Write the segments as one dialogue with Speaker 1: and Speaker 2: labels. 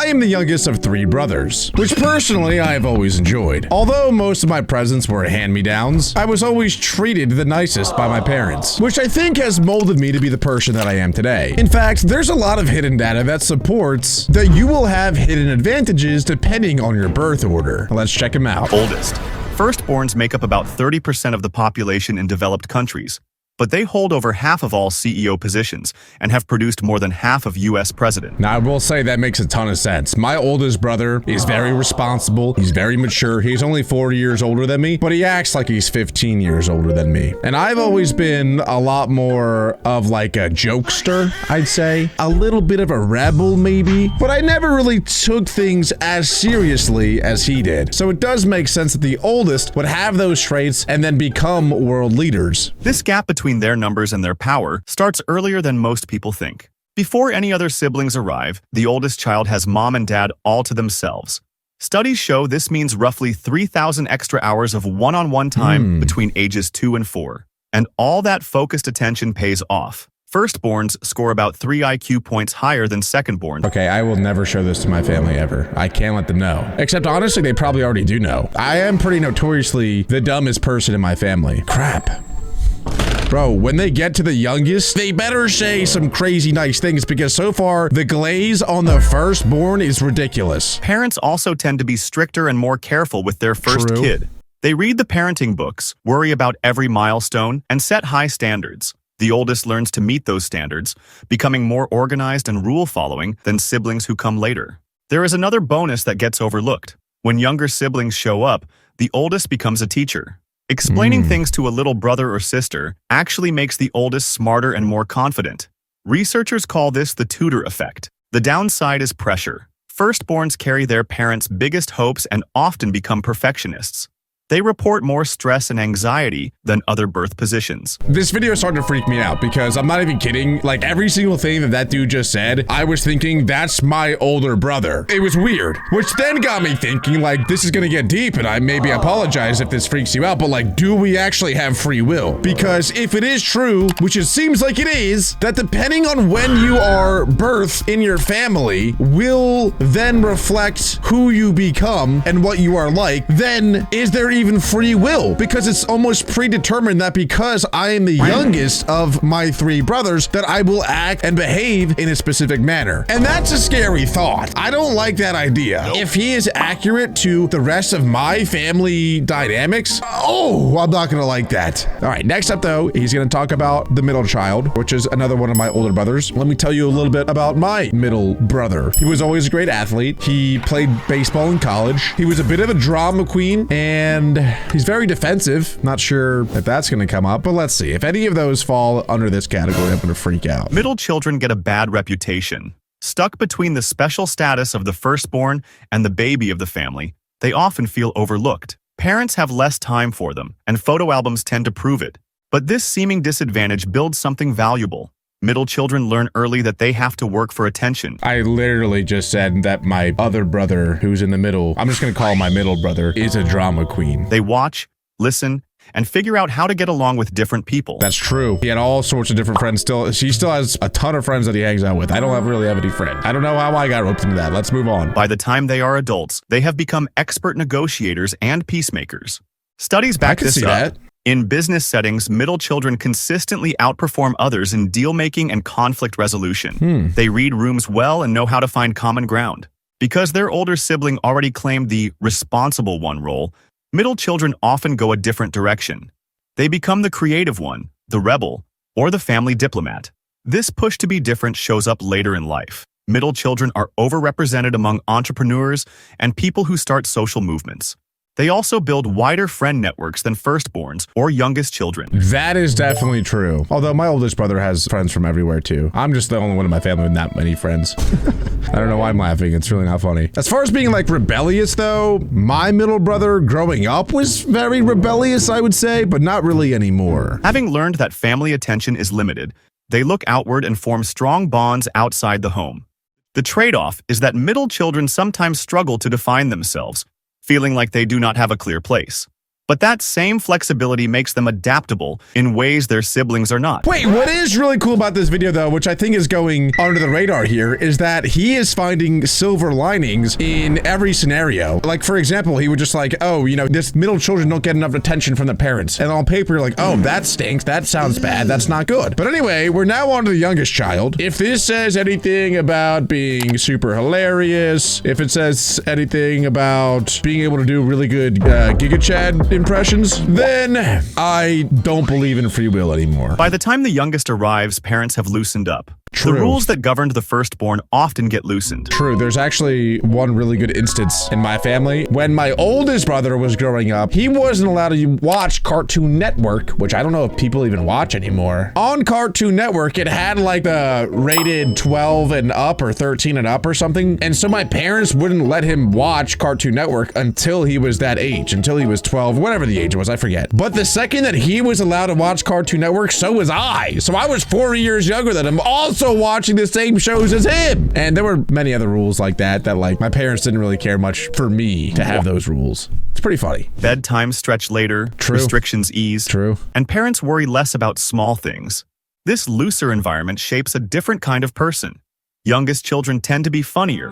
Speaker 1: I am the youngest of 3 brothers, which personally I have always enjoyed. Although most of my presents were hand-me-downs, I was always treated the nicest by my parents, which I think has molded me to be the person that I am today. In fact, there's a lot of hidden data that supports that you will have hidden advantages depending on your birth order. Let's check them out.
Speaker 2: Oldest. Firstborns make up about 30% of the population in developed countries, but they hold over half of all CEO positions and have produced more than half of US presidents.
Speaker 1: Now, I will say that makes a ton of sense. My oldest brother is very responsible. He's very mature. He's only 40 years older than me, but he acts like he's 15 years older than me. And I've always been a lot more of like a jokester, I'd say. A little bit of a rebel, maybe. But I never really took things as seriously as he did. So it does make sense that the oldest would have those traits and then become world leaders.
Speaker 2: This gap between their numbers and their power starts earlier than most people think. Before any other siblings arrive, the oldest child has mom and dad all to themselves. Studies show this means roughly 3,000 extra hours of one-on-one time between ages 2 and 4. And all that focused attention pays off. Firstborns score about 3 IQ points higher than secondborns.
Speaker 1: Okay, I will never show this to my family ever. I can't let them know. Except honestly, they probably already do know. I am pretty notoriously the dumbest person in my family. Crap. Bro, when they get to the youngest, they better say some crazy nice things because so far, the glaze on the firstborn is ridiculous.
Speaker 2: Parents also tend to be stricter and more careful with their first kid. They read the parenting books, worry about every milestone, and set high standards. The oldest learns to meet those standards, becoming more organized and rule-following than siblings who come later. There is another bonus that gets overlooked. When younger siblings show up, the oldest becomes a teacher. Explaining things to a little brother or sister actually makes the oldest smarter and more confident. Researchers call this the tutor effect. The downside is pressure. Firstborns carry their parents' biggest hopes and often become perfectionists. They report more stress and anxiety than other birth positions.
Speaker 1: This video is starting to freak me out because I'm not even kidding. Like every single thing that dude just said, I was thinking that's my older brother. It was weird, which then got me thinking like this is gonna get deep and I maybe apologize if this freaks you out, but like, do we actually have free will? Because if it is true, which it seems like it is, that depending on when you are birthed in your family will then reflect who you become and what you are like, then is there even free will? Because it's almost predetermined that because I am the youngest of my 3 brothers that I will act and behave in a specific manner. And that's a scary thought. I don't like that idea. If he is accurate to the rest of my family dynamics, oh, I'm not gonna like that. All right, next up though, he's gonna talk about the middle child, which is another one of my older brothers. Let me tell you a little bit about my middle brother. He was always a great athlete. He played baseball in college. He was a bit of a drama queen and he's very defensive. Not sure if that's going to come up, but let's see. If any of those fall under this category, I'm going to freak out.
Speaker 2: Middle children get a bad reputation. Stuck between the special status of the firstborn and the baby of the family, they often feel overlooked. Parents have less time for them, and photo albums tend to prove it. But this seeming disadvantage builds something valuable. Middle children learn early that they have to work for attention.
Speaker 1: I literally just said that my other brother, who's in the middle, I'm just gonna call him my middle brother, is a drama queen.
Speaker 2: They watch, listen, and figure out how to get along with different people.
Speaker 1: That's true. He had all sorts of different friends still. He still has a ton of friends that he hangs out with. I don't really have any friends. I don't know how I got roped into that. Let's move on.
Speaker 2: By the time they are adults, they have become expert negotiators and peacemakers. Studies back this up. In business settings, middle children consistently outperform others in deal-making and conflict resolution. They read rooms well and know how to find common ground. Because their older sibling already claimed the responsible one role, middle children often go a different direction. They become the creative one, the rebel, or the family diplomat. This push to be different shows up later in life. Middle children are overrepresented among entrepreneurs and people who start social movements. They also build wider friend networks than firstborns or youngest children.
Speaker 1: That is definitely true. Although my oldest brother has friends from everywhere too. I'm just the only one in my family with that many friends. I don't know why I'm laughing. It's really not funny. As far as being like rebellious though, my middle brother growing up was very rebellious, I would say, but not really anymore.
Speaker 2: Having learned that family attention is limited, they look outward and form strong bonds outside the home. The trade-off is that middle children sometimes struggle to define themselves, feeling like they do not have a clear place. But that same flexibility makes them adaptable in ways their siblings are not.
Speaker 1: Wait, what is really cool about this video, though, which I think is going under the radar here, is that he is finding silver linings in every scenario. Like, for example, he would just like, oh, you know, this middle children don't get enough attention from their parents. And on paper, you're like, oh, that stinks. That sounds bad. That's not good. But anyway, we're now on to the youngest child. If this says anything about being super hilarious, if it says anything about being able to do really good Giga Chad impressions, then I don't believe in free will anymore.
Speaker 2: By the time the youngest arrives, parents have loosened up.
Speaker 1: True.
Speaker 2: The rules that governed the firstborn often get loosened.
Speaker 1: True. There's actually one really good instance in my family. When my oldest brother was growing up, he wasn't allowed to watch Cartoon Network, which I don't know if people even watch anymore. On Cartoon Network, it had like the rated 12 and up or 13 and up or something. And so my parents wouldn't let him watch Cartoon Network until he was that age, until he was 12, whatever the age was, I forget. But the second that he was allowed to watch Cartoon Network, so was I. So I was 4 years younger than him, also watching the same shows as him. And there were many other rules like that like my parents didn't really care much for me to have those rules. It's pretty funny.
Speaker 2: Bedtime stretch later,
Speaker 1: True.
Speaker 2: Restrictions ease,
Speaker 1: True.
Speaker 2: And parents worry less about small things. This looser environment shapes a different kind of person. Youngest children tend to be funnier.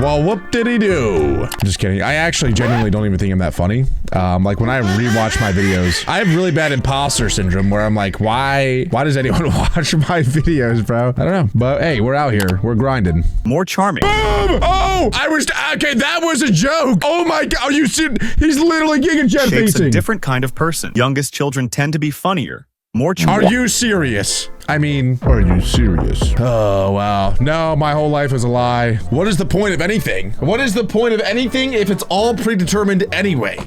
Speaker 1: Well, whoop did he do? Just kidding. I actually genuinely don't even think I'm that funny. Like when I rewatch my videos, I have really bad imposter syndrome where I'm like, why does anyone watch my videos, bro? I don't know. But hey, we're out here. We're grinding.
Speaker 2: More charming.
Speaker 1: Boom! Oh, okay, that was a joke. Oh my God, you see, he's literally Giga Chad
Speaker 2: Shapes
Speaker 1: facing.
Speaker 2: a different kind of person. Youngest children tend to be funnier. More
Speaker 1: Are you serious? I mean, are you serious? Oh, wow. No, my whole life is a lie. What is the point of anything? What is the point of anything if it's all predetermined anyway?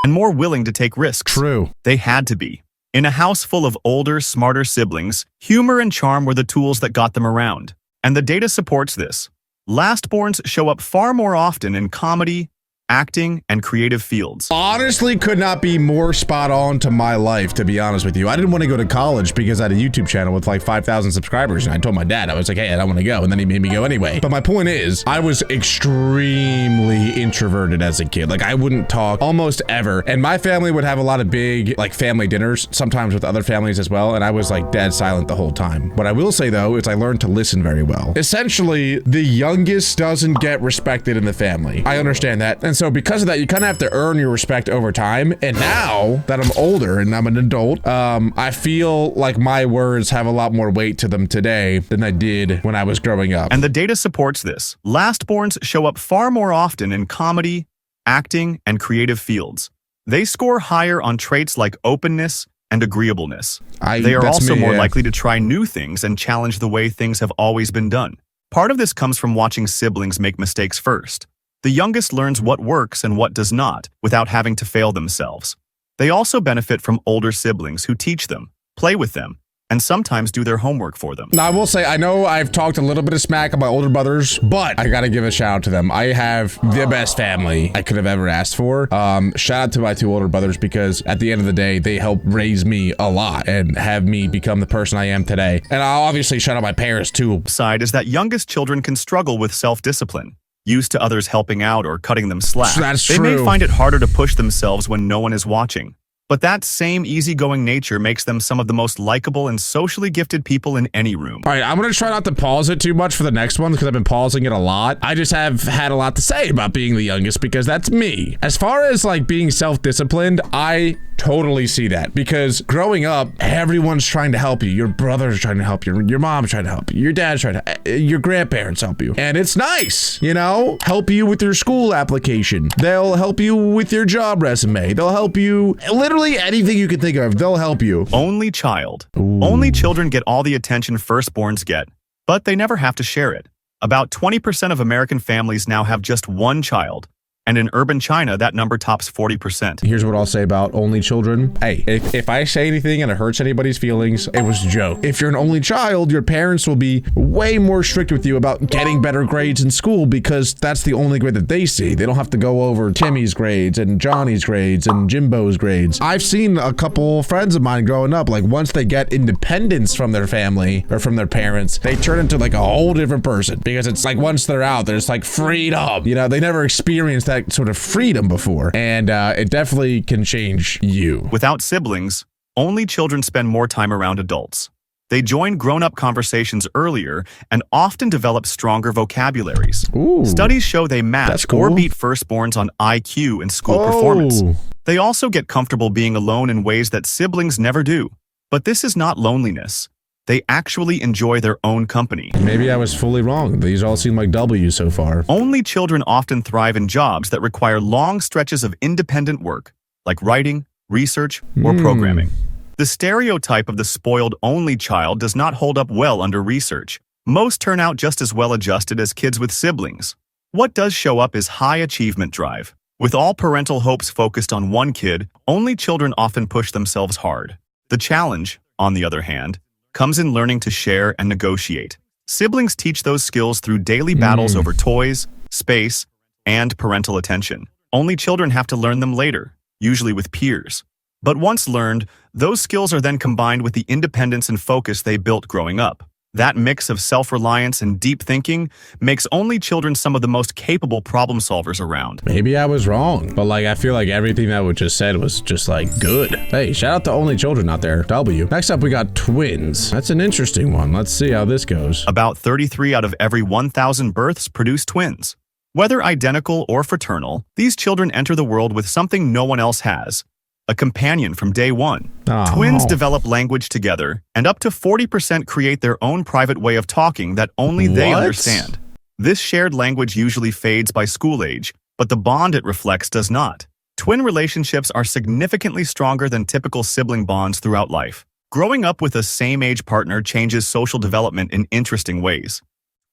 Speaker 2: And more willing to take risks.
Speaker 1: True.
Speaker 2: They had to be. In a house full of older, smarter siblings, humor and charm were the tools that got them around. And the data supports this. Lastborns show up far more often in comedy, acting, and creative fields.
Speaker 1: Honestly, could not be more spot on to my life, to be honest with you. I didn't want to go to college because I had a YouTube channel with like 5,000 subscribers, and I told my dad, I was like, hey, I don't want to go, and then he made me go anyway. But my point is, I was extremely introverted as a kid. Like, I wouldn't talk almost ever, and my family would have a lot of big, like, family dinners, sometimes with other families as well, and I was like dead silent the whole time. What I will say, though, is I learned to listen very well. Essentially, the youngest doesn't get respected in the family. I understand that, and so because of that, you kind of have to earn your respect over time. And now that I'm older and I'm an adult, I feel like my words have a lot more weight to them today than I did when I was growing up.
Speaker 2: And the data supports this. Lastborns show up far more often in comedy, acting, and creative fields. They score higher on traits like openness and agreeableness. They are also more likely to try new things and challenge the way things have always been done. Part of this comes from watching siblings make mistakes first. The youngest learns what works and what does not, without having to fail themselves. They also benefit from older siblings who teach them, play with them, and sometimes do their homework for them.
Speaker 1: Now, I will say, I know I've talked a little bit of smack about older brothers, but I gotta give a shout out to them. I have the best family I could have ever asked for. Shout out to my two older brothers because at the end of the day, they helped raise me a lot and have me become the person I am today. And I'll obviously shout out my parents too.
Speaker 2: Side is that youngest children can struggle with self-discipline. Used to others helping out or cutting them slack.
Speaker 1: That's
Speaker 2: true. They may find it harder to push themselves when no one is watching. But that same easygoing nature makes them some of the most likable and socially gifted people in any room.
Speaker 1: All right, I'm gonna try not to pause it too much for the next one because I've been pausing it a lot. I just have had a lot to say about being the youngest because that's me. As far as like being self-disciplined, I totally see that because growing up, everyone's trying to help you. Your brother's trying to help you. Your mom's trying to help you. Your dad's trying to, your grandparents help you. And it's nice, you know, help you with your school application. They'll help you with your job resume. They'll help you literally anything you can think of. They'll help you.
Speaker 2: Only child.
Speaker 1: Ooh.
Speaker 2: Only children get all the attention firstborns get, but they never have to share it. About 20% of American families now have just one child. and in urban China, that number tops 40%.
Speaker 1: Here's what I'll say about only children. Hey, if I say anything and it hurts anybody's feelings, it was a joke. If you're an only child, your parents will be way more strict with you about getting better grades in school because that's the only grade that they see. They don't have to go over Timmy's grades and Johnny's grades and Jimbo's grades. I've seen a couple friends of mine growing up, like once they get independence from their family or from their parents, they turn into like a whole different person because it's like once they're out, there's like freedom. You know, they never experienced that sort of freedom before, and it definitely can change you.
Speaker 2: Without siblings, only children spend more time around adults. They join grown-up conversations earlier and often develop stronger vocabularies.
Speaker 1: Ooh,
Speaker 2: Studies show they match
Speaker 1: cool.
Speaker 2: or beat firstborns on IQ and school performance. They also get comfortable being alone in ways that siblings never do. But this is not loneliness. They actually enjoy their own company.
Speaker 1: Maybe I was fully wrong. These all seem like W's so far.
Speaker 2: Only children often thrive in jobs that require long stretches of independent work, like writing, research, or programming. The stereotype of the spoiled only child does not hold up well under research. Most turn out just as well adjusted as kids with siblings. What does show up is high achievement drive. With all parental hopes focused on one kid, only children often push themselves hard. The challenge, on the other hand, comes in learning to share and negotiate. Siblings teach those skills through daily battles over toys, space, and parental attention. Only children have to learn them later, usually with peers. But once learned, those skills are then combined with the independence and focus they built growing up. That mix of self-reliance and deep thinking makes only children some of the most capable problem solvers around.
Speaker 1: Maybe I was wrong, but like I feel like everything that was just said was just like good. Hey, shout out to only children out there. W. Next up, we got twins. That's an interesting one. Let's see how this goes.
Speaker 2: About 33 out of every 1,000 births produce twins. Whether identical or fraternal, these children enter the world with something no one else has: a companion from day one.
Speaker 1: Oh.
Speaker 2: Twins develop language together, and up to 40% create their own private way of talking that only they understand. This shared language usually fades by school age, but the bond it reflects does not. Twin relationships are significantly stronger than typical sibling bonds throughout life. Growing up with a same-age partner changes social development in interesting ways.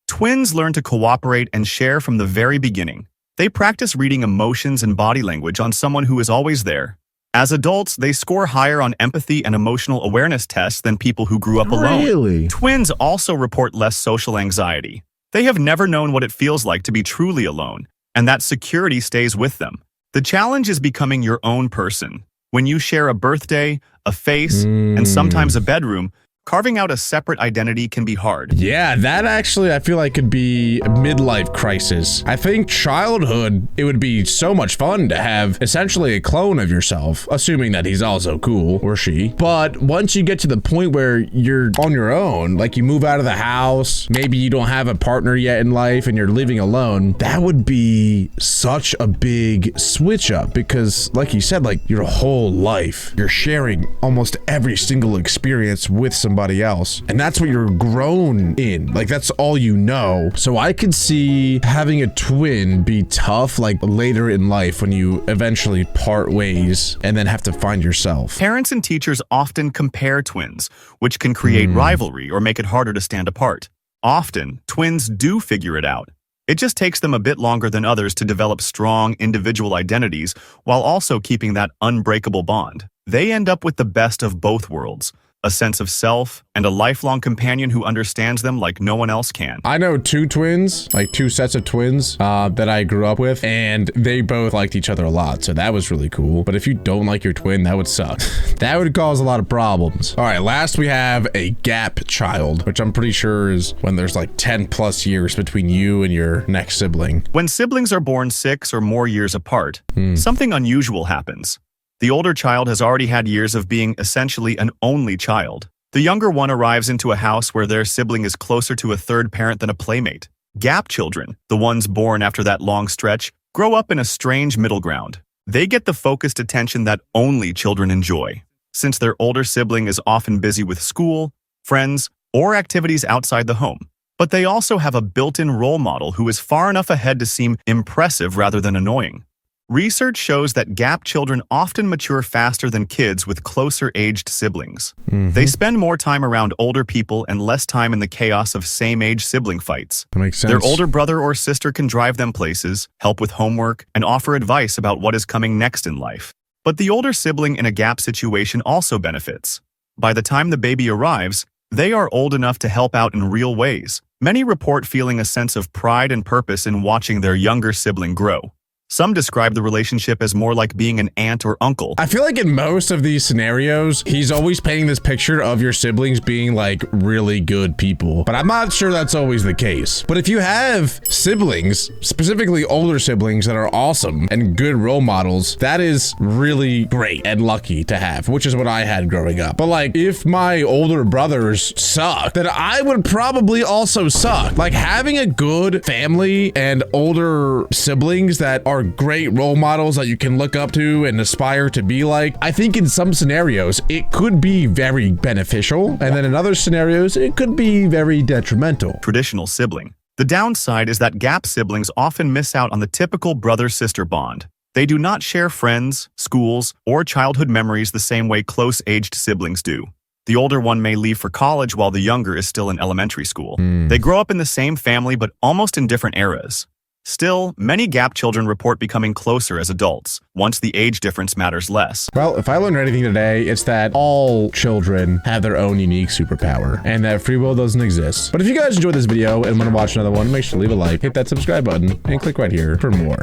Speaker 2: Twins learn to cooperate and share from the very beginning. They practice reading emotions and body language on someone who is always there. As adults, they score higher on empathy and emotional awareness tests than people who grew up alone.
Speaker 1: Really?
Speaker 2: Twins also report less social anxiety. They have never known what it feels like to be truly alone, and that security stays with them. The challenge is becoming your own person. When you share a birthday, a face, and sometimes a bedroom, carving out a separate identity can be hard.
Speaker 1: Yeah, that actually I feel like could be a midlife crisis. I think childhood, it would be so much fun to have essentially a clone of yourself, assuming that he's also cool, or she. But once you get to the point where you're on your own, like you move out of the house, maybe you don't have a partner yet in life and you're living alone, that would be such a big switch up because like you said, like your whole life, you're sharing almost every single experience with somebody else, and that's what you're grown in, like that's all you know. So I could see having a twin be tough like later in life when you eventually part ways and then have to find yourself.
Speaker 2: Parents and teachers often compare twins, which can create rivalry or make it harder to stand apart. Often, twins do figure it out. It just takes them a bit longer than others to develop strong individual identities while also keeping that unbreakable bond. They end up with the best of both worlds: a sense of self, and a lifelong companion who understands them like no one else can.
Speaker 1: I know two twins, like two sets of twins that I grew up with, and they both liked each other a lot, so that was really cool. But if you don't like your twin, that would suck. That would cause a lot of problems. All right, last we have a gap child, which I'm pretty sure is when there's like 10 plus years between you and your next sibling.
Speaker 2: When siblings are born 6 or more years apart, something unusual happens. The older child has already had years of being essentially an only child. The younger one arrives into a house where their sibling is closer to a third parent than a playmate. Gap children, the ones born after that long stretch, grow up in a strange middle ground. They get the focused attention that only children enjoy, since their older sibling is often busy with school, friends, or activities outside the home. But they also have a built-in role model who is far enough ahead to seem impressive rather than annoying. Research shows that gap children often mature faster than kids with closer aged siblings. They spend more time around older people and less time in the chaos of same-age sibling fights.
Speaker 1: That makes sense.
Speaker 2: Their older brother or sister can drive them places, help with homework, and offer advice about what is coming next in life. But the older sibling in a gap situation also benefits. By the time the baby arrives, they are old enough to help out in real ways. Many report feeling a sense of pride and purpose in watching their younger sibling grow. Some describe the relationship as more like being an aunt or uncle.
Speaker 1: I feel like in most of these scenarios, he's always painting this picture of your siblings being like really good people, but I'm not sure that's always the case. But if you have siblings, specifically older siblings that are awesome and good role models, that is really great and lucky to have, which is what I had growing up. But like, if my older brothers suck, then I would probably also suck. Like having a good family and older siblings that are great role models that you can look up to and aspire to be like, I think in some scenarios it could be very beneficial, and then in other scenarios it could be very detrimental.
Speaker 2: Traditional sibling. The downside is that gap siblings often miss out on the typical brother-sister bond. They do not share friends, schools, or childhood memories the same way close-aged siblings do. The older one may leave for college while the younger is still in elementary school. They grow up in the same family but almost in different eras. Still, many gap children report becoming closer as adults, once the age difference matters less.
Speaker 1: Well, if I learned anything today, it's that all children have their own unique superpower, and that free will doesn't exist. But if you guys enjoyed this video and want to watch another one, make sure to leave a like, hit that subscribe button, and click right here for more.